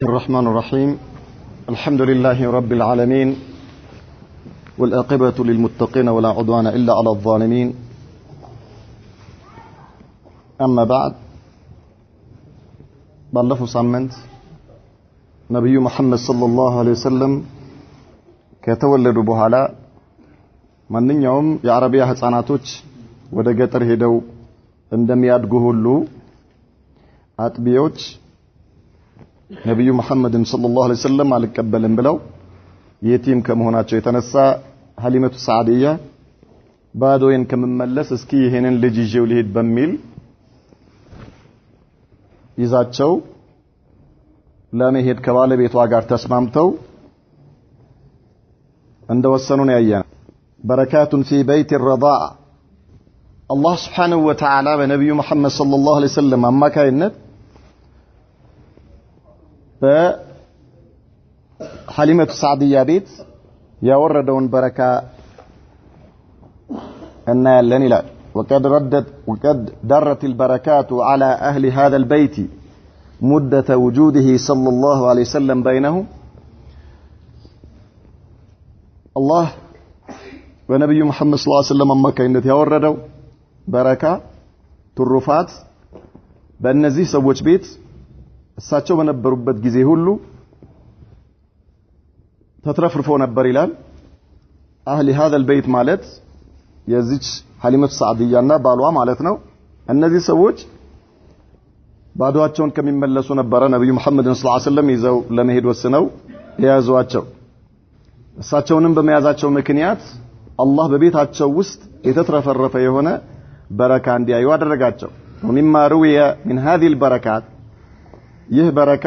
الرحمن الرحيم الحمد لله رب العالمين والعاقبة للمتقين ولا عدوان إلا على الظالمين أما بعد ባለፈው ሳምንት ነብዩ መሐመድ ሰለላሁ ዐለይሂ ወሰለም ከተወለዱ በኋላ ማንኛውም የአረቢያ ህፃናቶች ወደ ገጠር ሄደው እንደሚያድጉ ሁሉ አጥቢዎች ነብዩ መሐመድን ሰለላሁ ዐለይሂ ወሰለም አልቀበልም ብለው የቲም ከመሆናቸው የተነሳ ሐሊመቱ ሰዓዲያ ባዶዬን ከመመለስ እስኪ ይሄንን ልጅ ይዤው ልሄድ በሚል ይዛቸው ለመሄድ ከባለቤቷ ጋር ተስማምተው እንደወሰኑ ነው ያየነው። በረካቱን ፊ በይት الرضاع አላህ Subhanahu Wa Ta'ala በነብዩ መሐመድ ሰለላሁ ዐለይሂ ወሰለም አማካይነት በሐሊመቱ ሰዓዲያ ቤት ያወረደውን በረካ እናያለን ይላል። وقد درت البركات على أهل هذا البيت مدة وجوده صلى الله عليه وسلم بينهم. الله ونبي محمد صلى الله عليه وسلم أما كانت يوردوا بركة ترفات بأنزي سووش بيت እሳቸው በነበሩበት ጊዜ ሁሉ ተትረፍርፎ ነበር ይላል። አህሊ هذا البيت ማለት የዚች ሐሊመቱ ሰዓዲያና ባሏ ማለት ነው። እነዚህ ሰዎች ባዶአቸውን ከሚመለሱ ነበር ነብዩ መሐመድ ሰለላሁ ዐለይሂ ወሰለም ይዘው ለመሄድ ወስነው የያዟቸው። እሳቸውንም በመያዛቸው ምክንያት አላህ በቤታቸው ውስጥ የተትረፈረፈ የሆነ በረካ እንዲያዩ አደረጋቸው። ومما روي من هذه البركات ይህ በረካ